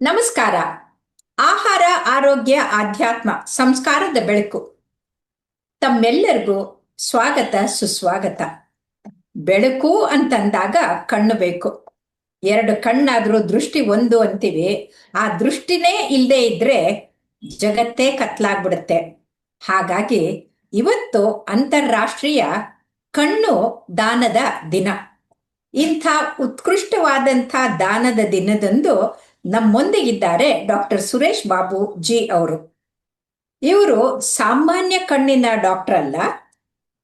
ನಮಸ್ಕಾರ. ಆಹಾರ, ಆರೋಗ್ಯ, ಆಧ್ಯಾತ್ಮ, ಸಂಸ್ಕಾರದ ಬೆಳಕು ತಮ್ಮೆಲ್ಲರಿಗೂ ಸ್ವಾಗತ, ಸುಸ್ವಾಗತ. ಬೆಳಕು ಅಂತಂದಾಗ ಕಣ್ಣು ಬೇಕು. ಎರಡು ಕಣ್ಣಾದ್ರೂ ದೃಷ್ಟಿ ಒಂದು ಅಂತೀವಿ. ಆ ದೃಷ್ಟಿನೇ ಇಲ್ಲದೆ ಇದ್ರೆ ಜಗತ್ತೇ ಕತ್ಲಾಗ್ಬಿಡುತ್ತೆ. ಹಾಗಾಗಿ ಇವತ್ತು ಅಂತಾರಾಷ್ಟ್ರೀಯ ಕಣ್ಣು ದಾನದ ದಿನ. ಇಂಥ ಉತ್ಕೃಷ್ಟವಾದಂಥ ದಾನದ ದಿನದಂದು ನಮ್ಮೊಂದಿಗಿದ್ದಾರೆ ಡಾಕ್ಟರ್ ಸುರೇಶ್ ಬಾಬು ಜಿ ಅವರು. ಇವರು ಸಾಮಾನ್ಯ ಕಣ್ಣಿನ ಡಾಕ್ಟರ್ ಅಲ್ಲ,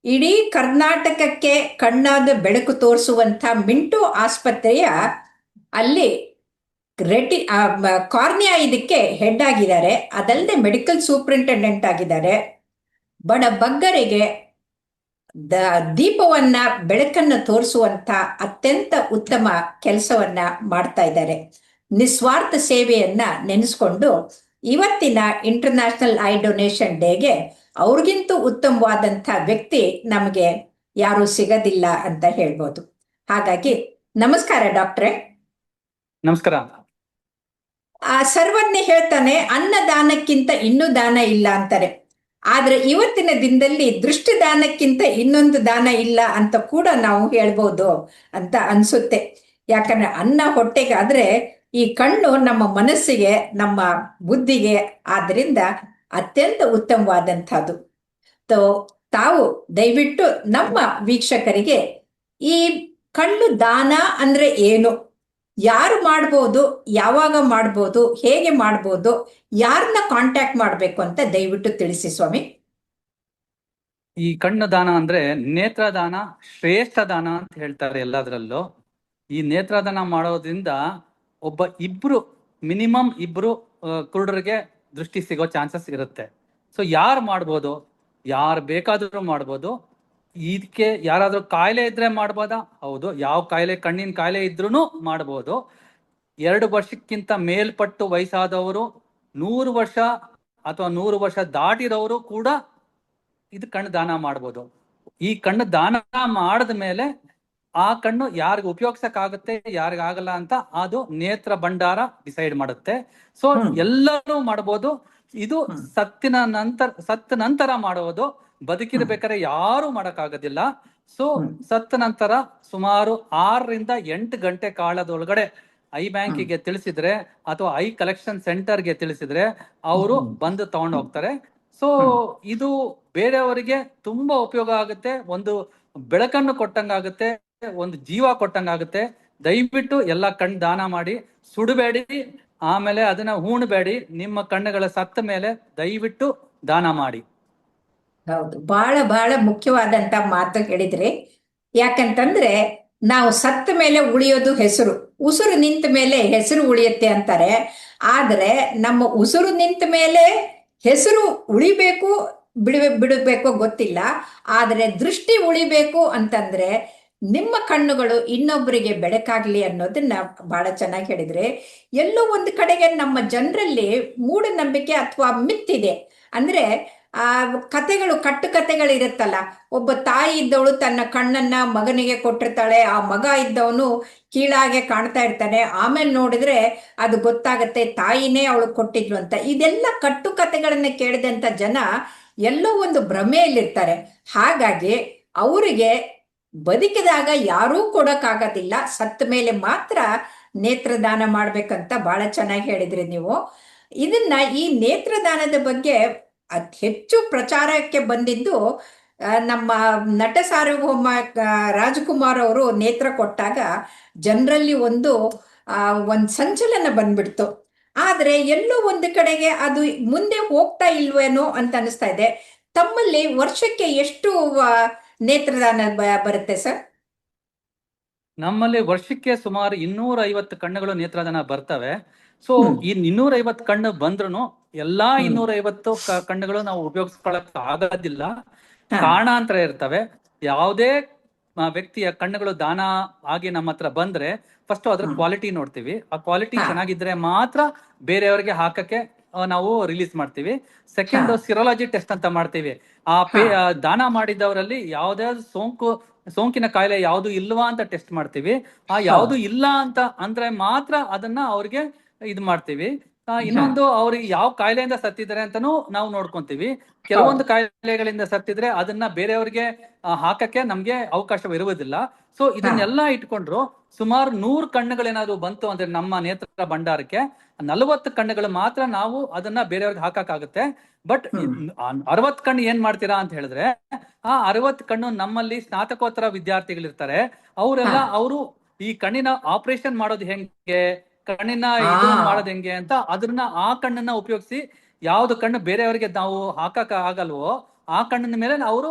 ಇಡೀ ಕರ್ನಾಟಕಕ್ಕೆ ಕಣ್ಣಾದ ಬೆಳಕು ತೋರಿಸುವಂಥ ಮಿಂಟು ಆಸ್ಪತ್ರೆಯ ಅಲ್ಲಿ ಕಾರ್ನಿಯಾ ಇದಕ್ಕೆ ಹೆಡ್ ಆಗಿದ್ದಾರೆ. ಅದಲ್ಲದೆ ಮೆಡಿಕಲ್ ಸೂಪರಿಂಟೆಂಡೆಂಟ್ ಆಗಿದ್ದಾರೆ. ಬಡ ಬಗ್ಗರಿಗೆ ದೀಪವನ್ನ ಬೆಳಕನ್ನು ತೋರಿಸುವಂತ ಅತ್ಯಂತ ಉತ್ತಮ ಕೆಲಸವನ್ನ ಮಾಡ್ತಾ ಇದ್ದಾರೆ. ನಿಸ್ವಾರ್ಥ ಸೇವೆಯನ್ನ ನೆನೆಸ್ಕೊಂಡು ಇವತ್ತಿನ ಇಂಟರ್ನ್ಯಾಷನಲ್ ಐ ಡೊನೇಷನ್ ಡೇಗೆ ಅವ್ರಿಗಿಂತೂ ಉತ್ತಮವಾದಂಥ ವ್ಯಕ್ತಿ ನಮಗೆ ಯಾರು ಸಿಗದಿಲ್ಲ ಅಂತ ಹೇಳ್ಬೋದು. ಹಾಗಾಗಿ ನಮಸ್ಕಾರ ಡಾಕ್ಟ್ರೆ. ನಮಸ್ಕಾರ. ಸರ್ವಜ್ಞ ಹೇಳ್ತಾನೆ, ಅನ್ನದಾನಕ್ಕಿಂತ ಇನ್ನೂ ದಾನ ಇಲ್ಲ ಅಂತಾರೆ. ಆದ್ರೆ ಇವತ್ತಿನ ದಿನದಲ್ಲಿ ದೃಷ್ಟಿ ದಾನಕ್ಕಿಂತ ಇನ್ನೊಂದು ದಾನ ಇಲ್ಲ ಅಂತ ಕೂಡ ನಾವು ಹೇಳ್ಬೋದು ಅಂತ ಅನ್ಸುತ್ತೆ. ಯಾಕಂದ್ರೆ ಅನ್ನ ಹೊಟ್ಟೆಗಾದ್ರೆ ಈ ಕಣ್ಣು ನಮ್ಮ ಮನಸ್ಸಿಗೆ, ನಮ್ಮ ಬುದ್ಧಿಗೆ ಆದ್ರಿಂದ ಅತ್ಯಂತ ಉತ್ತಮವಾದಂಥದ್ದು. ತಾವು ದಯವಿಟ್ಟು ನಮ್ಮ ವೀಕ್ಷಕರಿಗೆ ಈ ಕಣ್ಣು ದಾನ ಅಂದ್ರೆ ಏನು, ಯಾರು ಮಾಡ್ಬೋದು, ಯಾವಾಗ ಮಾಡ್ಬೋದು, ಹೇಗೆ ಮಾಡ್ಬೋದು, ಯಾರನ್ನ ಕಾಂಟ್ಯಾಕ್ಟ್ ಮಾಡ್ಬೇಕು ಅಂತ ದಯವಿಟ್ಟು ತಿಳಿಸಿ ಸ್ವಾಮಿ. ಈ ಕಣ್ಣು ದಾನ ಅಂದ್ರೆ ನೇತ್ರದಾನ ಶ್ರೇಷ್ಠ ದಾನ ಅಂತ ಹೇಳ್ತಾರೆ ಎಲ್ಲದರಲ್ಲೂ. ಈ ನೇತ್ರದಾನ ಮಾಡೋದ್ರಿಂದ ಮಿನಿಮಮ್ ಇಬ್ರು ಕುರುಡರಿಗೆ ದೃಷ್ಟಿ ಸಿಗೋ ಚಾನ್ಸಸ್ ಇರುತ್ತೆ. ಸೊ ಯಾರು ಮಾಡ್ಬೋದು? ಯಾರು ಬೇಕಾದ್ರೂ ಮಾಡ್ಬೋದು. ಇದಕ್ಕೆ ಯಾರಾದ್ರೂ ಕಾಯಿಲೆ ಇದ್ರೆ ಮಾಡ್ಬೋದಾ? ಹೌದು. ಯಾವ ಕಾಯಿಲೆ, ಕಣ್ಣಿನ ಕಾಯಿಲೆ ಇದ್ರೂ ಮಾಡ್ಬೋದು. 2 ವರ್ಷಕ್ಕಿಂತ ಮೇಲ್ಪಟ್ಟು ವಯಸ್ಸಾದವರು, 100 ವರ್ಷ ಅಥವಾ 100 ವರ್ಷ ದಾಟಿರೋರು ಕೂಡ ಇದು ಕಣ್ಣು ದಾನ ಮಾಡ್ಬೋದು. ಈ ಕಣ್ಣು ದಾನ ಮಾಡಿದ ಮೇಲೆ ಆ ಕಣ್ಣು ಯಾರಿಗ ಉಪಯೋಗಿಸಕ್ಕಾಗುತ್ತೆ, ಯಾರಿಗಾಗಲ್ಲ ಅಂತ ಅದು ನೇತ್ರ ಭಂಡಾರ ಡಿಸೈಡ್ ಮಾಡುತ್ತೆ. ಸೊ ಎಲ್ಲರೂ ಮಾಡ್ಬೋದು. ಇದು ಸತ್ತ ನಂತರ ಮಾಡೋದು. ಬದುಕಿರ್ಬೇಕಾದ್ರೆ ಯಾರು ಮಾಡಕ್ಕಾಗೋದಿಲ್ಲ. ಸೊ ಸತ್ತ ನಂತರ ಸುಮಾರು 6 ರಿಂದ 8 ಗಂಟೆ ಕಾಲದೊಳಗಡೆ ಐ ಬ್ಯಾಂಕಿಗೆ ತಿಳಿಸಿದ್ರೆ ಅಥವಾ ಐ ಕಲೆಕ್ಷನ್ ಸೆಂಟರ್ಗೆ ತಿಳಿಸಿದ್ರೆ ಅವರು ಬಂದು ತಗೊಂಡು ಹೋಗ್ತಾರೆ. ಸೊ ಇದು ಬೇರೆಯವರಿಗೆ ತುಂಬಾ ಉಪಯೋಗ ಆಗುತ್ತೆ. ಒಂದು ಬೆಳಕನ್ನು ಕೊಟ್ಟಂಗಾಗುತ್ತೆ, ಒಂದು ಜೀವ ಕೊಟ್ಟಂಗಾಗುತ್ತೆ. ದಯವಿಟ್ಟು ಎಲ್ಲ ಕಣ್ಣು ದಾನ ಮಾಡಿ. ಸುಡಬೇಡಿ, ಆಮೇಲೆ ಅದನ್ನ ಹೂಣಬೇಡಿ. ನಿಮ್ಮ ಕಣ್ಣುಗಳ ಸತ್ತ ಮೇಲೆ ದಯವಿಟ್ಟು ದಾನ ಮಾಡಿ. ಹೌದು, ಬಹಳ ಬಹಳ ಮುಖ್ಯವಾದಂತ ಮಾತು ಹೇಳಿದ್ರಿ. ಯಾಕಂತಂದ್ರೆ ನಾವು ಸತ್ತ ಮೇಲೆ ಉಳಿಯೋದು ಹೆಸರು, ಉಸಿರು ನಿಂತ ಮೇಲೆ ಹೆಸರು ಉಳಿಯುತ್ತೆ ಅಂತಾರೆ. ಆದ್ರೆ ನಮ್ಮ ಉಸಿರು ನಿಂತ ಮೇಲೆ ಹೆಸರು ಉಳಿಬೇಕು ಬಿಡಬೇಕು ಗೊತ್ತಿಲ್ಲ. ಆದ್ರೆ ದೃಷ್ಟಿ ಉಳಿಬೇಕು ಅಂತಂದ್ರೆ ನಿಮ್ಮ ಕಣ್ಣುಗಳು ಇನ್ನೊಬ್ಬರಿಗೆ ಬೆಳಕಾಗ್ಲಿ ಅನ್ನೋದನ್ನ ಬಹಳ ಚೆನ್ನಾಗಿ ಹೇಳಿದ್ರೆ. ಎಲ್ಲೋ ಒಂದು ಕಡೆಗೆ ನಮ್ಮ ಜನರಲ್ಲಿ ಮೂಢನಂಬಿಕೆ ಅಥವಾ ಮಿತ್ತಿದೆ. ಅಂದ್ರೆ ಕಥೆಗಳು, ಕಟ್ಟುಕಥೆಗಳಿರುತ್ತಲ್ಲ. ಒಬ್ಬ ತಾಯಿ ಇದ್ದವಳು ತನ್ನ ಕಣ್ಣನ್ನ ಮಗನಿಗೆ ಕೊಟ್ಟಿರ್ತಾಳೆ. ಆ ಮಗ ಇದ್ದವನು ಕೀಳಾಗೆ ಕಾಣ್ತಾ ಇರ್ತಾನೆ. ಆಮೇಲೆ ನೋಡಿದ್ರೆ ಅದು ಗೊತ್ತಾಗತ್ತೆ ತಾಯಿನೇ ಅವಳು ಕೊಟ್ಟಿದ್ಲು ಅಂತ. ಇದೆಲ್ಲ ಕಟ್ಟುಕಥೆಗಳನ್ನ ಕೇಳಿದಂತ ಜನ ಎಲ್ಲೋ ಒಂದು ಭ್ರಮೆಯಲ್ಲಿರ್ತಾರೆ. ಹಾಗಾಗಿ ಅವರಿಗೆ ಬದುಕಿದಾಗ ಯಾರೂ ಕೊಡಕ್ಕಾಗೋದಿಲ್ಲ, ಸತ್ತ ಮೇಲೆ ಮಾತ್ರ ನೇತ್ರದಾನ ಮಾಡ್ಬೇಕಂತ ಬಹಳ ಚೆನ್ನಾಗಿ ಹೇಳಿದ್ರಿ ನೀವು. ಈ ನೇತ್ರದಾನದ ಬಗ್ಗೆ ಅತಿ ಹೆಚ್ಚು ಪ್ರಚಾರಕ್ಕೆ ಬಂದಿದ್ದು ನಮ್ಮ ನಟ ಸಾರ್ವಭೌಮ ರಾಜ್ಕುಮಾರ್ ಅವರು ನೇತ್ರ ಕೊಟ್ಟಾಗ ಜನರಲ್ಲಿ ಒಂದು ಸಂಚಲನ ಬಂದ್ಬಿಡ್ತು. ಆದ್ರೆ ಎಲ್ಲೋ ಒಂದು ಕಡೆಗೆ ಅದು ಮುಂದೆ ಹೋಗ್ತಾ ಇಲ್ವೇನೋ ಅಂತ ಅನಿಸ್ತಾ ಇದೆ. ತಮ್ಮಲ್ಲಿ ವರ್ಷಕ್ಕೆ ಎಷ್ಟು ನೇತ್ರದಾನ ಬರುತ್ತೆ ಸರ್? ನಮ್ಮಲ್ಲಿ ವರ್ಷಕ್ಕೆ ಸುಮಾರು 250 ಕಣ್ಣುಗಳು ನೇತ್ರದಾನ ಬರ್ತವೆ. ಸೊ ಈ 250 ಕಣ್ಣು ಬಂದ್ರು ಎಲ್ಲಾ 250 ಕಣ್ಣುಗಳು ನಾವು ಉಪಯೋಗಿಸ್ಕೊಳಕ್ ಆಗೋದಿಲ್ಲ. ಕಾರಣಾಂತರ ಇರ್ತವೆ. ಯಾವುದೇ ವ್ಯಕ್ತಿಯ ಕಣ್ಣುಗಳು ದಾನ ಆಗಿ ನಮ್ಮ ಹತ್ರ ಬಂದ್ರೆ ಫಸ್ಟ್ ಅದ್ರ ಕ್ವಾಲಿಟಿ ನೋಡ್ತೀವಿ. ಆ ಕ್ವಾಲಿಟಿ ಚೆನ್ನಾಗಿದ್ರೆ ಮಾತ್ರ ಬೇರೆಯವರಿಗೆ ಹಾಕಕ್ಕೆ ನಾವು ರಿಲೀಸ್ ಮಾಡ್ತೀವಿ. ಸೆಕೆಂಡ್, ಸಿರೋಲಜಿ ಟೆಸ್ಟ್ ಅಂತ ಮಾಡ್ತೀವಿ. ದಾನ ಮಾಡಿದವರಲ್ಲಿ ಯಾವ್ದಾದ್ರು ಸೋಂಕಿನ ಕಾಯಿಲೆ ಯಾವ್ದು ಇಲ್ವಾ ಅಂತ ಟೆಸ್ಟ್ ಮಾಡ್ತೀವಿ. ಆ ಯಾವ್ದು ಇಲ್ಲ ಅಂತ ಅಂದ್ರೆ ಮಾತ್ರ ಅದನ್ನ ಅವ್ರಿಗೆ ಇದು ಮಾಡ್ತೀವಿ. ಹಾ, ಇನ್ನೊಂದು ಅವ್ರಿಗೆ ಯಾವ ಕಾಯಿಲೆಯಿಂದ ಸತ್ತಿದ್ದಾರೆ ಅಂತಾನೂ ನಾವು ನೋಡ್ಕೊಂತೀವಿ. ಹೌದು ಕೆಲವೊಂದು ಕಾಯಿಲೆಗಳಿಂದ ಸತ್ತಿದ್ರೆ ಅದನ್ನ ಬೇರೆಯವ್ರಿಗೆ ಹಾಕಕ್ಕೆ ನಮ್ಗೆ ಅವಕಾಶವಿರುವುದಿಲ್ಲ. ಸೊ ಹಾ ಇದನ್ನೆಲ್ಲ ಇಟ್ಕೊಂಡ್ರು ಸುಮಾರು 100 ಕಣ್ಣುಗಳೇನಾದ್ರು ಬಂತು ಅಂದ್ರೆ ನಮ್ಮ ನೇತ್ರ ಭಂಡಾರಕ್ಕೆ 40 ಕಣ್ಣುಗಳು ಮಾತ್ರ ನಾವು ಅದನ್ನ ಬೇರೆಯವ್ರಿಗೆ ಹಾಕಕ್ಕಾಗುತ್ತೆ. ಬಟ್ ಹ್ಮ್ 60 ಕಣ್ಣು ಏನ್ ಮಾಡ್ತೀರಾ ಅಂತ ಹೇಳಿದ್ರೆ, ಆ 60 ಕಣ್ಣು ನಮ್ಮಲ್ಲಿ ಸ್ನಾತಕೋತ್ತರ ವಿದ್ಯಾರ್ಥಿಗಳಿರ್ತಾರೆ. ಹಾ ಅವರು ಈ ಕಣ್ಣಿನ ಆಪರೇಷನ್ ಮಾಡೋದು ಹೆಂಗೆ, ಕಣ್ಣಿನ ಹಾ ಇದು ಮಾಡೋದು ಹೆಂಗೆ ಅಂತ ಅದನ್ನ ಆ ಕಣ್ಣನ್ನ ಉಪಯೋಗಿಸಿ ಯಾವ್ದು ಕಣ್ಣು ಬೇರೆಯವರಿಗೆ ನಾವು ಹಾಕಕ್ ಆಗಲ್ವೋ ಆ ಕಣ್ಣಿನ ಮೇಲೆ ಅವರು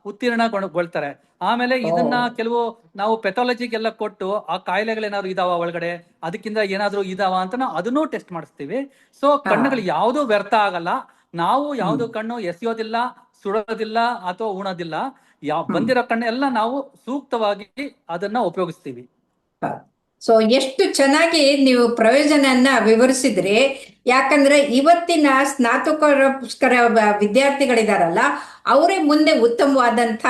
ಉತ್ತೀರ್ಣಗೊಳ್ತಾರೆ. ಆಮೇಲೆ ಓ ಇದನ್ನ ಕೆಲವು ನಾವು ಪೆಥಾಲಜಿಗೆಲ್ಲ ಕೊಟ್ಟು ಆ ಕಾಯಿಲೆಗಳೇನಾದ್ರು ಇದಾವ ಒಳಗಡೆ, ಅದಕ್ಕಿಂತ ಏನಾದ್ರು ಇದಾವ ಅಂತ ನಾವು ಅದನ್ನೂ ಟೆಸ್ಟ್ ಮಾಡಿಸ್ತೀವಿ. ಸೊ ಹಾ ಕಣ್ಣುಗಳು ಯಾವ್ದು ವ್ಯರ್ಥ ಆಗಲ್ಲ. ನಾವು ಹ್ಮ್ ಯಾವ್ದು ಕಣ್ಣು ಎಸೆಯೋದಿಲ್ಲ, ಸುಡೋದಿಲ್ಲ ಅಥವಾ ಉಣೋದಿಲ್ಲ. ಹ್ಮ್ ಬಂದಿರೋ ಕಣ್ಣು ಎಲ್ಲ ನಾವು ಸೂಕ್ತವಾಗಿ ಅದನ್ನ ಉಪಯೋಗಿಸ್ತೀವಿ. ಸೊ ಎಷ್ಟು ಚೆನ್ನಾಗಿ ನೀವು ಪ್ರಯೋಜನನ್ನ ವಿವರಿಸಿದ್ರಿ. ಯಾಕಂದ್ರೆ ಇವತ್ತಿನ ಸ್ನಾತಕೋತ್ತರ ವಿದ್ಯಾರ್ಥಿಗಳಿದಾರಲ್ಲ, ಅವರೇ ಮುಂದೆ ಉತ್ತಮವಾದಂಥ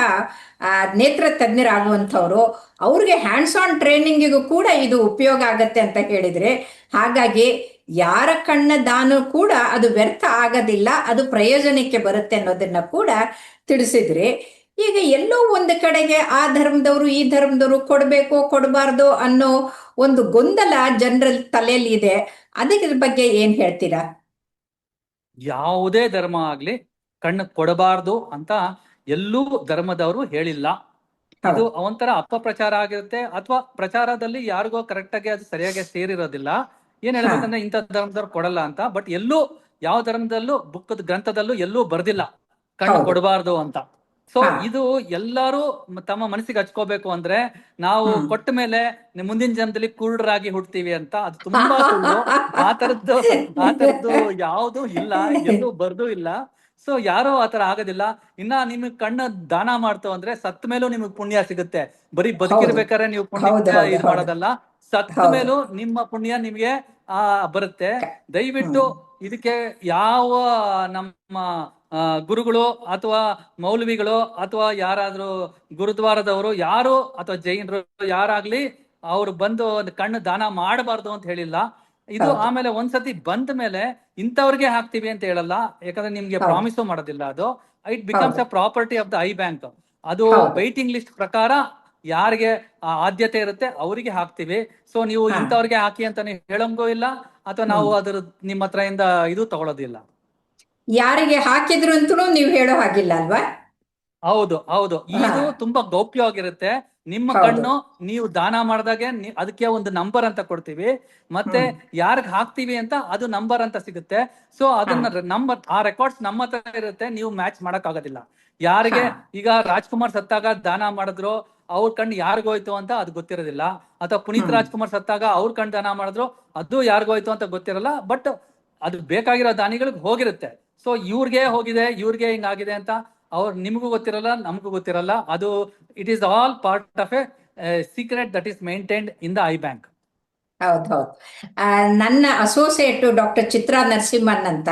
ನೇತ್ರ ತಜ್ಞರಾಗುವಂಥವ್ರು. ಅವ್ರಿಗೆ ಹ್ಯಾಂಡ್ಸ್ ಆನ್ ಟ್ರೈನಿಂಗಿಗೂ ಕೂಡ ಇದು ಉಪಯೋಗ ಆಗತ್ತೆ ಅಂತ ಹೇಳಿದ್ರೆ, ಹಾಗಾಗಿ ಯಾರ ಕಣ್ಣ ದಾನ ಕೂಡ ಅದು ವ್ಯರ್ಥ ಆಗೋದಿಲ್ಲ, ಅದು ಪ್ರಯೋಜನಕ್ಕೆ ಬರುತ್ತೆ ಅನ್ನೋದನ್ನ ಕೂಡ ತಿಳಿಸಿದ್ರಿ. ಈಗ ಎಲ್ಲೋ ಒಂದು ಕಡೆಗೆ ಆ ಧರ್ಮದವರು ಈ ಧರ್ಮದವರು ಕೊಡಬೇಕು ಕೊಡಬಾರ್ದು ಅನ್ನೋ ಒಂದು ಗೊಂದಲ ಜನರ ತಲೆಯಲ್ಲಿ ಇದೆ. ಅದರ ಬಗ್ಗೆ ಏನ್ ಹೇಳ್ತೀರಾ? ಯಾವುದೇ ಧರ್ಮ ಆಗ್ಲಿ ಕಣ್ಣು ಕೊಡಬಾರ್ದು ಅಂತ ಎಲ್ಲೂ ಧರ್ಮದವರು ಹೇಳಿಲ್ಲ. ಇದು ಹೌದು ಒಂಥರ ಅಪಪ್ರಚಾರ ಆಗಿರುತ್ತೆ, ಅಥವಾ ಪ್ರಚಾರದಲ್ಲಿ ಯಾರಿಗೋ ಕರೆಕ್ಟ್ ಆಗಿ ಅದು ಸರಿಯಾಗಿ ಸೇರಿರೋದಿಲ್ಲ. ಏನ್ ಹಾ ಹೇಳ್ಬೇಕಂದ್ರೆ ಇಂಥ ಧರ್ಮದವ್ರು ಕೊಡಲ್ಲ ಅಂತ. ಬಟ್ ಎಲ್ಲೂ ಯಾವ ಧರ್ಮದಲ್ಲೂ ಬುಕ್ಕದ ಗ್ರಂಥದಲ್ಲೂ ಎಲ್ಲೂ ಬರ್ದಿಲ್ಲ ಕಣ್ಣು ಹೌದು ಕೊಡಬಾರ್ದು ಅಂತ. ಸೊ ಹಾ ಇದು ಎಲ್ಲರೂ ತಮ್ಮ ಮನಸ್ಸಿಗೆ ಹಚ್ಕೋಬೇಕು. ಅಂದ್ರೆ ನಾವು ಹ್ಮ್ ಕೊಟ್ಟ ಮೇಲೆ ಮುಂದಿನ ಜನ್ಮದಲ್ಲಿ ಕುರುಡರಾಗಿ ಹುಡ್ತೀವಿ ಅಂತ, ಅದು ತುಂಬಾ ಸುಳ್ಳು. ಆ ತರದ್ದು ಯಾವುದು ಇಲ್ಲ, ಎಲ್ಲೂ ಬರ್ದೂ ಇಲ್ಲ. ಸೊ ಯಾರೋ ಆತರ ಆಗೋದಿಲ್ಲ. ಇನ್ನ ನಿಮಗ್ ಕಣ್ಣು ದಾನ ಮಾಡ್ತಾವ ಅಂದ್ರೆ ಸತ್ ಮೇಲೂ ನಿಮಗ್ ಪುಣ್ಯ ಸಿಗುತ್ತೆ. ಬರೀ ಹೌದು ಬದುಕಿರ್ಬೇಕಾದ್ರೆ ನೀವು ಹೌದು ಪುಣ್ಯ ಹೌದು ಇದು ಹೌದು ಮಾಡೋದಲ್ಲ, ಸತ್ ಹೌದು ಮೇಲೂ ನಿಮ್ಮ ಪುಣ್ಯ ನಿಮ್ಗೆ ಬರುತ್ತೆ. ದಯವಿಟ್ಟು ಹ್ಮ್ ಇದಕ್ಕೆ ಯಾವ ನಮ್ಮ ಗುರುಗಳು ಅಥವಾ ಮೌಲ್ವಿಗಳು ಅಥವಾ ಯಾರಾದ್ರೂ ಗುರುದ್ವಾರದವರು ಯಾರು ಅಥವಾ ಜೈನರು ಯಾರಾಗ್ಲಿ ಅವ್ರು ಬಂದು ಕಣ್ಣು ದಾನ ಮಾಡಬಾರ್ದು ಅಂತ ಹೇಳಿಲ್ಲ. ಇದು ಹೌದು ಆಮೇಲೆ ಒಂದ್ಸತಿ ಬಂದ ಮೇಲೆ ಇಂಥವ್ರಿಗೆ ಹಾಕ್ತಿವಿ ಅಂತ ಹೇಳಲ್ಲ, ಯಾಕಂದ್ರೆ ನಿಮ್ಗೆ ಹೌದು ಪ್ರಾಮಿಸು ಮಾಡೋದಿಲ್ಲ. ಅದು ಇಟ್ ಬಿಕಮ್ಸ್ ಹೌದು a property of the I bank. ಅದು ಹೌದು ವೈಟಿಂಗ್ ಲಿಸ್ಟ್ ಪ್ರಕಾರ ಯಾರಿಗೆ ಆದ್ಯತೆ ಇರುತ್ತೆ ಅವರಿಗೆ ಹಾಕ್ತಿವಿ. ಸೊ ನೀವು ಹಾ ಇಂಥವ್ರಿಗೆ ಹಾಕಿ ಅಂತ ನೀವು ಹೇಳಂಗೂ ಇಲ್ಲ, ಅಥವಾ ನಾವು ಹ್ಮ್ ಅದ್ರ ನಿಮ್ಮ ಹತ್ರ ಇಂದ ಇದು ತಗೊಳ್ಳೋದಿಲ್ಲ. ಯಾರಿಗೆ ಹಾಕಿದ್ರು ಅಂತೂ ನೀವು ಹೇಳೋ ಹಾಗಿಲ್ಲ ಅಲ್ವಾ? ಹೌದು ಹೌದು, ಹಾ ಇದು ತುಂಬಾ ಗೌಪ್ಯವಾಗಿರುತ್ತೆ. ನಿಮ್ಮ ಹೌದು ಕಣ್ಣು ನೀವು ದಾನ ಮಾಡಿದಾಗೆ ಅದಕ್ಕೆ ಒಂದು ನಂಬರ್ ಅಂತ ಕೊಡ್ತೀವಿ. ಮತ್ತೆ ಹ್ಮ್ ಯಾರಿಗ್ ಹಾಕ್ತಿವಿ ಅಂತ ಅದು ನಂಬರ್ ಅಂತ ಸಿಗುತ್ತೆ. ಸೊ ಹಾ ಅದನ್ನ ನಂಬರ್, ಆ ರೆಕಾರ್ಡ್ಸ್ ನಮ್ಮ ಹತ್ರ ಇರುತ್ತೆ, ನೀವು ಮ್ಯಾಚ್ ಮಾಡಕ್ ಆಗೋದಿಲ್ಲ. ಹಾ ಯಾರಿಗೆ ಈಗ ರಾಜ್ಕುಮಾರ್ ಸತ್ತಾಗ ದಾನ ಮಾಡಿದ್ರು ಅವ್ರ ಕಣ್ಣು ಯಾರಿಗೋಯ್ತು ಅಂತ ಅದು ಗೊತ್ತಿರೋದಿಲ್ಲ, ಅಥವಾ ಪುನೀತ್ ಹ್ಮ್ ರಾಜ್ಕುಮಾರ್ ಸತ್ತಾಗ ಅವ್ರ ಕಣ್ಣು ದಾನ ಮಾಡಿದ್ರು ಅದು ಯಾರಿಗೋಯ್ತು ಅಂತ ಗೊತ್ತಿರಲ್ಲ. ಬಟ್ ಅದು ಬೇಕಾಗಿರೋ ದಾನಿಗಳಿಗೆ ಹೋಗಿರುತ್ತೆ. ಸೊ ಇವ್ರಿಗೆ ಹೋಗಿದೆ, ಇವ್ರಿಗೆ ಹಿಂಗಾಗಿದೆ ಅಂತ ನಿಮಗೂ ಗೊತ್ತಿರಲ್ಲ, ನಮಗೂ ಗೊತ್ತಿರಲ್ಲ. ಅದು it is all part of A secret that is maintained in the I bank. ಹೌದು ಹೌದು. ನನ್ನ ಅಸೋಸಿಯೇಟು ಡಾಕ್ಟರ್ ಚಿತ್ರಾ ನರಸಿಂಹನ್ ಅಂತ,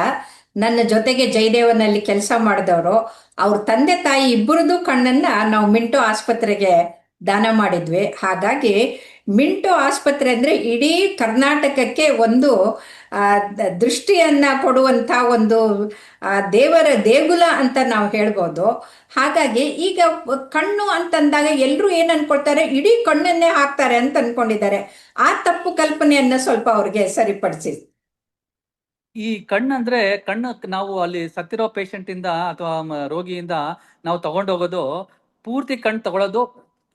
ನನ್ನ ಜೊತೆಗೆ ಜಯದೇವನಲ್ಲಿ ಕೆಲಸ ಮಾಡಿದವರು, ಅವ್ರ ತಂದೆ ತಾಯಿ ಇಬ್ಬರದು ಕಣ್ಣನ್ನ ನಾವು ಮಿಂಟೋ ಆಸ್ಪತ್ರೆಗೆ ದಾನ ಮಾಡಿದ್ವಿ. ಹಾಗಾಗಿ ಮಿಂಟೋ ಆಸ್ಪತ್ರೆ ಅಂದ್ರೆ ಇಡೀ ಕರ್ನಾಟಕಕ್ಕೆ ಒಂದು ದೃಷ್ಟಿಯನ್ನ ಕೊಡುವಂಥ ಒಂದು ದೇವರ ದೇಗುಲ ಅಂತ ನಾವು ಹೇಳ್ಬೋದು. ಹಾಗಾಗಿ ಈಗ ಕಣ್ಣು ಅಂತಂದಾಗ ಎಲ್ಲರೂ ಏನ್ ಅನ್ಕೊಳ್ತಾರೆ, ಇಡೀ ಕಣ್ಣನ್ನೇ ಹಾಕ್ತಾರೆ ಅಂತ ಅನ್ಕೊಂಡಿದ್ದಾರೆ. ಆ ತಪ್ಪು ಕಲ್ಪನೆಯನ್ನ ಸ್ವಲ್ಪ ಅವ್ರಿಗೆ ಸರಿಪಡಿಸಿ. ಈ ಕಣ್ಣಂದ್ರೆ ಕಣ್ಣು ನಾವು ಅಲ್ಲಿ ಸತ್ತಿರೋ ಪೇಷಂಟ್ ಇಂದ ಅಥವಾ ರೋಗಿಯಿಂದ ನಾವು ತಗೊಂಡೋಗೋದು, ಪೂರ್ತಿ ಕಣ್ಣು ತಗೊಳ್ಳೋದು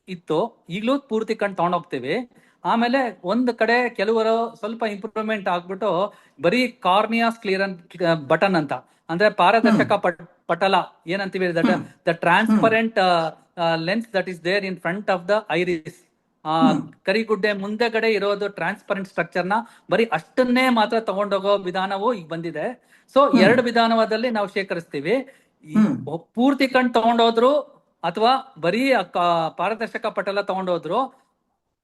ಇತ್ತು. ಈಗಲೂ ಪೂರ್ತಿ ಕಣ್ಣು ತಗೊಂಡೋಗ್ತೀವಿ. ಆಮೇಲೆ ಒಂದ್ ಕಡೆ ಕೆಲವರು ಸ್ವಲ್ಪ ಇಂಪ್ರೂವ್ಮೆಂಟ್ ಆಗ್ಬಿಟ್ಟು ಬರೀ ಕಾರ್ನಿಯಾಸ್ ಕ್ಲಿಯರೆನ್ಸ್ ಬಟನ್ ಅಂತ, ಅಂದ್ರೆ ಪಾರದರ್ಶಕ ಪಟಲ ಏನಂತೀವಿ, the transparent lens that is there in front of the iris. ಕರಿಗುಡ್ಡೆ ಮುಂದೆಗಡೆ ಇರೋದು ಟ್ರಾನ್ಸ್ಪರೆಂಟ್ ಸ್ಟ್ರಕ್ಚರ್ನ ಬರೀ ಅಷ್ಟನ್ನೇ ಮಾತ್ರ ತಗೊಂಡೋಗೋ ವಿಧಾನವು ಈಗ ಬಂದಿದೆ. ಸೊ ಎರಡು ವಿಧಾನವಾದಲ್ಲಿ ನಾವು ಶೇಖರಿಸ್ತೀವಿ. ಪೂರ್ತಿ ಕಣ್ ತಗೊಂಡೋದ್ರು ಅಥವಾ ಬರೀ ಪಾರದರ್ಶಕ ಪಟಲ ತಗೊಂಡೋದ್ರು,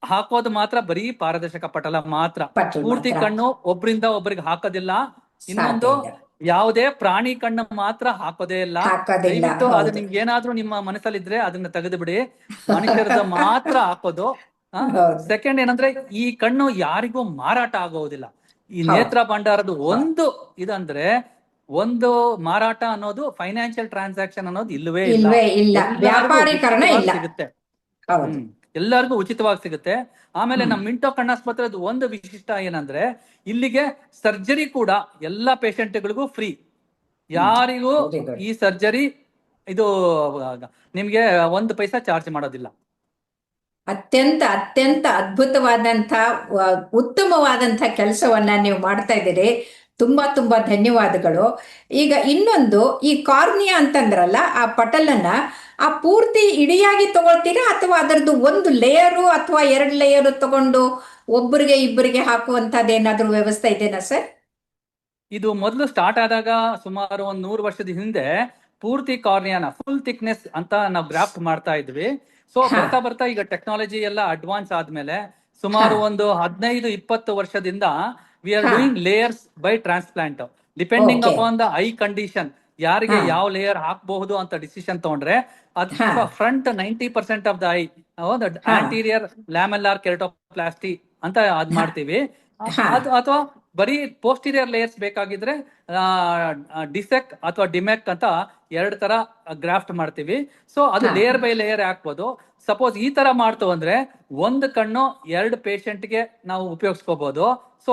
ಹಾಕೋದು ಮಾತ್ರ ಬರೀ ಪಾರದರ್ಶಕ ಪಟಲ ಮಾತ್ರ. ಪೂರ್ತಿ ಕಣ್ಣು ಒಬ್ರಿಂದ ಒಬ್ರಿಗೆ ಹಾಕೋದಿಲ್ಲ. ಇನ್ನೊಂದು, ಯಾವುದೇ ಪ್ರಾಣಿ ಕಣ್ಣು ಮಾತ್ರ ಹಾಕೋದೇ ಇಲ್ಲ. ದಯವಿಟ್ಟು ಅದು ನಿಮ್ಗೆ ಏನಾದ್ರೂ ನಿಮ್ಮ ಮನಸ್ಸಲ್ಲಿದ್ರೆ ಅದನ್ನ ತೆಗೆದು ಬಿಡಿ. ಮನುಷ್ಯರದ ಮಾತ್ರ ಹಾಕೋದು. ಹೌದು. ಸೆಕೆಂಡ್ ಏನಂದ್ರೆ ಈ ಕಣ್ಣು ಯಾರಿಗೂ ಮಾರಾಟ ಆಗೋದಿಲ್ಲ. ಈ ಹೌದು. ನೇತ್ರ ಭಂಡಾರದ ಒಂದು ಇದಂದ್ರೆ, ಒಂದು ಮಾರಾಟ ಅನ್ನೋದು, ಫೈನಾನ್ಷಿಯಲ್ ಟ್ರಾನ್ಸಾಕ್ಷನ್ ಅನ್ನೋದು ಇಲ್ವೇ ಇಲ್ಲ. ಇಲ್ವೇ ಇಲ್ಲ, ಎಲ್ಲರಿಗೂ ವ್ಯಾಪಾರೀಕರಣ ಉಚಿತವಾಗಿ ಇಲ್ಲ. ಸಿಗುತ್ತೆ. ಹೌದು. ಎಲ್ಲರಿಗೂ ಉಚಿತವಾಗಿ ಸಿಗುತ್ತೆ. ಆಮೇಲೆ ಹ್ಮ್. ನಮ್ಮ ಮಿಂಟೋ ಕಣ್ಣಾಸ್ಪತ್ರೆದು ಒಂದು ವಿಶಿಷ್ಟ ಏನಂದ್ರೆ, ಇಲ್ಲಿಗೆ ಸರ್ಜರಿ ಕೂಡ ಎಲ್ಲಾ ಪೇಷಂಟ್ಗಳಿಗೂ ಫ್ರೀ. ಯಾರಿಗೂ ವೆರಿ ಗುಡ್. ಈ ಸರ್ಜರಿ ಇದು ನಿಮ್ಗೆ 1 ಪೈಸಾ ಚಾರ್ಜ್ ಮಾಡೋದಿಲ್ಲ. ಅತ್ಯಂತ ಅತ್ಯಂತ ಅದ್ಭುತವಾದಂಥ ಉತ್ತಮವಾದಂಥ ಕೆಲಸವನ್ನ ನೀವು ಮಾಡ್ತಾ ಇದ್ದೀರಿ. ತುಂಬಾ ತುಂಬಾ ಧನ್ಯವಾದಗಳು. ಈಗ ಇನ್ನೊಂದು, ಈ ಕಾರ್ನಿಯಾ ಅಂತಂದ್ರಲ್ಲ, ಆ ಪಟಲನ್ನ ಆ ಪೂರ್ತಿ ಇಡಿಯಾಗಿ ತಗೊಳ್ತೀರಾ ಅಥವಾ ಅದರದ್ದು ಒಂದು ಲೇಯರು ಅಥವಾ 2 ಲೇಯರು ತಗೊಂಡು ಒಬ್ಬರಿಗೆ ಇಬ್ಬರಿಗೆ ಹಾಕುವಂತದ್ದೇನಾದ್ರೂ ವ್ಯವಸ್ಥೆ ಇದೆನಾ ಸರ್? ಇದು ಮೊದಲು ಸ್ಟಾರ್ಟ್ ಆದಾಗ ಸುಮಾರು 100 ವರ್ಷದ ಹಿಂದೆ ಪೂರ್ತಿ ಕಾರ್ನಿಯಾನ ಫುಲ್ ಥಿಕ್ನೆಸ್ ಅಂತ ನಾವು ಗ್ರಾಫ್ಟ್ ಮಾಡ್ತಾ ಇದ್ವಿ. ಸೊ ಹಾ. ಬರ್ತಾ ಬರ್ತಾ ಈಗ ಟೆಕ್ನಾಲಜಿ ಎಲ್ಲ ಅಡ್ವಾನ್ಸ್ ಆದ್ಮೇಲೆ ಸುಮಾರು ಹಾ. ಒಂದು 15-20 ವರ್ಷದಿಂದ ವಿ ಆರ್ ಹಾ. Doing layers by transplant, depending okay. Upon the I condition. ಯಾರಿಗೆ ಹಾ. ಯಾವ ಲೇಯರ್ ಹಾಕಬಹುದು ಅಂತ ಡಿಸಿಷನ್ ತಗೊಂಡ್ರೆ, ಹಾ. ಅಥವಾ ಫ್ರಂಟ್ 90% ಆಫ್ ದ ಐ ಹಾ. ಆಂಟೀರಿಯರ್ ಲ್ಯಾಮೆಲ್ಲಾರ್ ಕೆರಟೋಪ್ಲಾಸ್ಟಿ ಅಂತ ಅದ್ ಹಾ. ಮಾಡ್ತೀವಿ. ಹಾ. ಅದು ಅಥವಾ ಬರೀ ಪೋಸ್ಟೀರಿಯರ್ ಲೇಯರ್ಸ್ ಬೇಕಾಗಿದ್ರೆ ಡಿಸೆಕ್ ಅಥವಾ ಡಿಮೆಕ್ ಅಂತ 2 ತರ ಗ್ರಾಫ್ಟ್ ಮಾಡ್ತೀವಿ. ಸೊ ಅದು ಹಾ. ಲೇಯರ್ ಬೈ ಲೇಯರ್ ಹಾಕ್ಬೋದು. ಸಪೋಸ್ ಈ ತರ ಮಾಡ್ತು ಅಂದ್ರೆ ಒಂದು ಕಣ್ಣು 2 ಪೇಷಂಟ್ಗೆ ನಾವು ಉಪಯೋಗಿಸ್ಕೋಬಹುದು. ಸೊ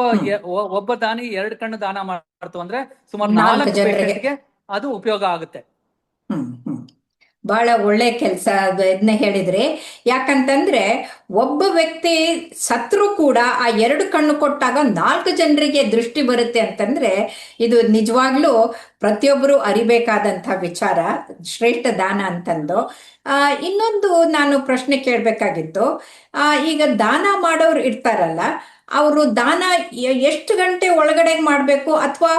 ಒಬ್ಬ ದಾನಿ 2 ಕಣ್ಣು ದಾನ ಮಾಡ್ತು ಅಂದ್ರೆ ಸುಮಾರು 4 4 ಜನರಿಗೆ. ಪೇಷಂಟ್ಗೆ ಅದು ಉಪಯೋಗ ಆಗುತ್ತೆ. ಹ್ಮ್. ಹ್ಮ್. ಬಹಳ ಒಳ್ಳೆ ಕೆಲಸ ಇದನ್ನ ಹೇಳಿದ್ರಿ. ಯಾಕಂತಂದ್ರೆ ಒಬ್ಬ ವ್ಯಕ್ತಿ ಸತ್ರು ಕೂಡ ಆ 2 ಕಣ್ಣು ಕೊಟ್ಟಾಗ 4 ಜನರಿಗೆ ದೃಷ್ಟಿ ಬರುತ್ತೆ ಅಂತಂದ್ರೆ ಇದು ನಿಜವಾಗ್ಲೂ ಪ್ರತಿಯೊಬ್ಬರು ಅರಿಬೇಕಾದಂಥ ವಿಚಾರ, ಶ್ರೇಷ್ಠ ದಾನ ಅಂತಂದು. ಇನ್ನೊಂದು ನಾನು ಪ್ರಶ್ನೆ ಕೇಳಬೇಕಾಗಿತ್ತು. ಈಗ ದಾನ ಮಾಡೋರು ಇರ್ತಾರಲ್ಲ, ಅವರು ದಾನ ಎಷ್ಟು ಗಂಟೆ ಒಳಗಡೆ ಮಾಡಬೇಕು, ಅಥವಾ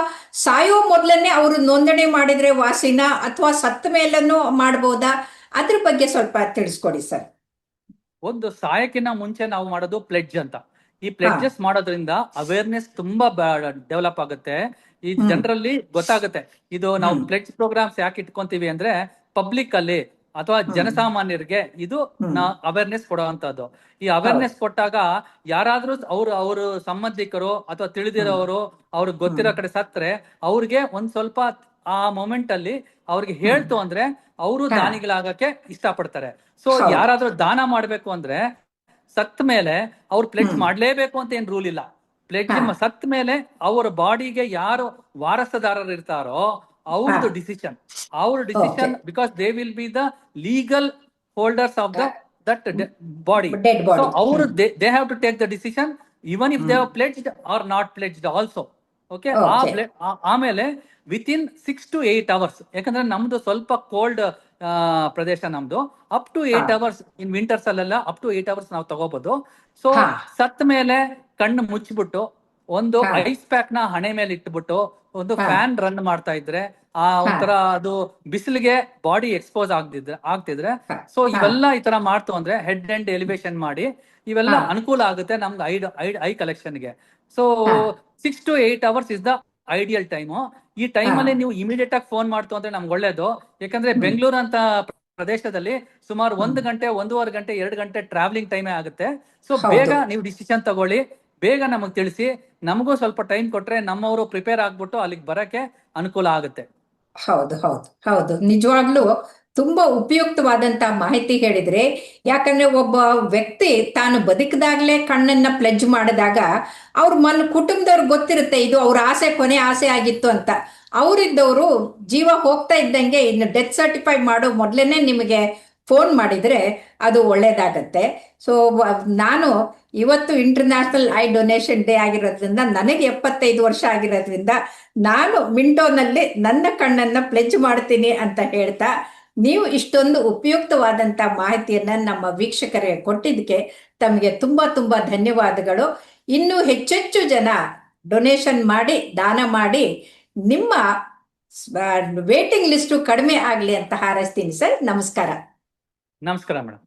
ಸಾಯೋ ಮೊದಲನ್ನೇ ಅವರು ನೋಂದಣಿ ಮಾಡಿದ್ರೆ ವಾಸಿನ, ಅಥವಾ ಸತ್ತ ಮೇಲೂ ಮಾಡ್ಬೋದಾ? ಅದ್ರ ಬಗ್ಗೆ ಸ್ವಲ್ಪ ತಿಳಿಸ್ಕೊಡಿ ಸರ್. ಒಂದು ಸಾಯಕ್ಕಿಂತ ಮುಂಚೆ ನಾವು ಮಾಡೋದು ಪ್ಲೆಡ್ಜ್ ಅಂತ. ಈ ಹಾ. ಪ್ಲೆಡ್ಜಸ್ ಮಾಡೋದ್ರಿಂದ ಅವೇರ್ನೆಸ್ ತುಂಬಾ ಡೆವಲಪ್ ಆಗುತ್ತೆ. ಈ ಹ್ಮ್. ಜನರಲ್ಲಿ ಗೊತ್ತಾಗುತ್ತೆ. ಇದು ನಾವು ಹ್ಮ್. ಪ್ಲೆಡ್ಜ್ ಪ್ರೋಗ್ರಾಮ್ಸ್ ಯಾಕೆ ಇಟ್ಕೊಂತೀವಿ ಅಂದ್ರೆ, ಪಬ್ಲಿಕ್ ಅಲ್ಲಿ ಅಥವಾ ಹ್ಮ್. ಜನಸಾಮಾನ್ಯರಿಗೆ ಇದು ಹ್ಮ್. ಅವೇರ್ನೆಸ್ ಕೊಡುವಂತದ್ದು. ಈ ಹೌದು. ಅವೇರ್ನೆಸ್ ಕೊಟ್ಟಾಗ ಯಾರಾದ್ರೂ ಅವರು ಸಂಬಂಧಿಕರು ಅಥವಾ ಹ್ಮ್. ತಿಳಿದಿರೋರು ಅವ್ರಿಗೆ ಗೊತ್ತಿರೋ ಹ್ಮ್. ಕಡೆ ಸತ್ರೆ, ಅವ್ರಿಗೆ ಒಂದ್ ಸ್ವಲ್ಪ ಆ ಮೊಮೆಂಟ್ ಅಲ್ಲಿ ಅವ್ರಿಗೆ ಹ್ಮ್. ಹೇಳ್ತು ಅಂದ್ರೆ ಅವರು ಹಾ. ದಾನಿಗಳಾಗಕ್ಕೆ ಇಷ್ಟಪಡ್ತಾರೆ. ಸೊ ಹೌದು. ಯಾರಾದ್ರೂ ದಾನ ಮಾಡ್ಬೇಕು ಅಂದ್ರೆ ಸತ್ ಮೇಲೆ ಅವ್ರು ಪ್ಲೆಡ್ಜ್ ಹ್ಮ್. ಮಾಡ್ಲೇಬೇಕು ಅಂತ ಏನ್ ರೂಲ್ ಇಲ್ಲ. ಪ್ಲೆಡ್ಜ್ ಹಾ. ಸತ್ ಮೇಲೆ ಅವ್ರ ಬಾಡಿಗೆ ಯಾರು ವಾರಸುದಾರರು ಇರ್ತಾರೋ ಹಾ. ಅವ್ರದ್ದು decision, okay. Because they will be the legal holders of that body. Dead so body. ಅವರು hmm. They have to take the decision even if they hmm. Have pledged or not pledged also. Okay. Okay. ಆಮೇಲೆ within 6 to 8 hours, ಯಾಕಂದ್ರೆ ನಮ್ದು ಸ್ವಲ್ಪ cold ಪ್ರದೇಶ ನಮ್ದು, up to ಹಾ. 8 hours ಇನ್ winters ಅಲ್ಲೆಲ್ಲ up to 8 hours ನಾವು ತಗೋಬಹುದು. ಸೊ ಹಾ. ಸತ್ ಮೇಲೆ ಕಣ್ಣು ಮುಚ್ಚಿಬಿಟ್ಟು ಒಂದು ಹಾ. ಐಸ್ ಪ್ಯಾಕ್ ನ ಹಣೆ ಮೇಲೆ ಇಟ್ಬಿಟ್ಟು ಒಂದು ಹಾ. ಫ್ಯಾನ್ ರನ್ ಮಾಡ್ತಾ ಇದ್ರೆ ಆ ಹಾ. ಒಂಥರ ಅದು ಬಿಸಿಲಿಗೆ ಬಾಡಿ ಎಕ್ಸ್ಪೋಸ್ ಆಗ್ತಿದ್ರೆ, ಹಾ. ಸೊ ಹಾ. ಇವೆಲ್ಲ ಈ ತರ ಮಾಡ್ತು ಅಂದ್ರೆ ಹೆಡ್ ಅಂಡ್ ಎಲಿವೇಶನ್ ಮಾಡಿ ಇವೆಲ್ಲ ಹಾ. ಅನುಕೂಲ ಆಗುತ್ತೆ ನಮ್ಗೆ ಐ ಕಲೆಕ್ಷನ್ಗೆ. ಸೊ ಹಾ. 6 to 8 hours is the ideal time. ಈ ಹಾ. ಟೈಮಲ್ಲಿ ನೀವು ಇಮಿಡಿಯೇಟ್ ಆಗಿ ಫೋನ್ ಮಾಡ್ತು ಅಂದ್ರೆ ನಮ್ಗೆ ಒಳ್ಳೇದು. ಯಾಕಂದ್ರೆ ಹ್ಮ್. ಬೆಂಗಳೂರು ಅಂತ ಪ್ರದೇಶದಲ್ಲಿ ಸುಮಾರು ಹ್ಮ್. 1 ಗಂಟೆ 1.5 ಗಂಟೆ 2 ಗಂಟೆ ಟ್ರಾವೆಲಿಂಗ್ ಟೈಮೇ ಆಗುತ್ತೆ. ಸೊ ಹೌದು. ಬೇಗ ನೀವು ಡಿಸಿಷನ್ ತಗೊಳ್ಳಿ, ಬೇಗ ನಮಗೆ ತಿಳಿಸಿ. ನಮಗೂ ಸ್ವಲ್ಪ ಟೈಮ್ ಕೊಟ್ರೆ ನಮ್ಮವರು ಪ್ರಿಪೇರ್ ಆಗ್ಬಿಟ್ಟು ಅಲ್ಲಿಗೆ ಬರಕ್ಕೆ ಅನುಕೂಲ ಆಗುತ್ತೆ. ಹೌದು. ಹೌದು. ಹೌದು. ನಿಜವಾಗ್ಲೂ ತುಂಬಾ ಉಪಯುಕ್ತವಾದಂತ ಮಾಹಿತಿ ಹೇಳಿದ್ರಿ. ಯಾಕಂದ್ರೆ ಒಬ್ಬ ವ್ಯಕ್ತಿ ತಾನು ಬದುಕಿದಾಗ್ಲೇ ಕಣ್ಣನ್ನ ಪ್ಲೆಡ್ಜ್ ಮಾಡಿದಾಗ ಅವ್ರ ಕುಟುಂಬದವ್ರಿಗೆ ಗೊತ್ತಿರುತ್ತೆ ಇದು ಅವ್ರ ಆಸೆ, ಕೊನೆ ಆಸೆ ಆಗಿತ್ತು ಅಂತ. ಅವರಿದ್ದವರು ಜೀವ ಹೋಗ್ತಾ ಇದ್ದಂಗೆ ಇನ್ನು ಡೆತ್ ಸರ್ಟಿಫೈ ಮಾಡೋ ಮೊದಲೇನೆ ನಿಮಗೆ ಫೋನ್ ಮಾಡಿದ್ರೆ ಅದು ಒಳ್ಳೇದಾಗತ್ತೆ. ಸೊ ನಾನು ಇವತ್ತು ಇಂಟರ್ನ್ಯಾಷನಲ್ ಐ ಡೊನೇಷನ್ ಡೇ ಆಗಿರೋದ್ರಿಂದ, ನನಗೆ 75 ವರ್ಷ ಆಗಿರೋದ್ರಿಂದ ನಾನು ಮಿಂಟೋನಲ್ಲಿ ನನ್ನ ಕಣ್ಣನ್ನ ಪ್ಲೆಡ್ಜ್ ಮಾಡ್ತೀನಿ ಅಂತ ಹೇಳ್ತಾ, ನೀವು ಇಷ್ಟೊಂದು ಉಪಯುಕ್ತವಾದಂಥ ಮಾಹಿತಿಯನ್ನ ನಮ್ಮ ವೀಕ್ಷಕರಿಗೆ ಕೊಟ್ಟಿದ್ದಕ್ಕೆ ತಮಗೆ ತುಂಬಾ ತುಂಬಾ ಧನ್ಯವಾದಗಳು. ಇನ್ನೂ ಹೆಚ್ಚೆಚ್ಚು ಜನ ಡೊನೇಷನ್ ಮಾಡಿ, ದಾನ ಮಾಡಿ, ನಿಮ್ಮ ವೇಟಿಂಗ್ ಲಿಸ್ಟು ಕಡಿಮೆ ಆಗಲಿ ಅಂತ ಹಾರೈಸ್ತೀನಿ ಸರ್. ನಮಸ್ಕಾರ. ನಮಸ್ಕಾರ ಮೇಡಮ್.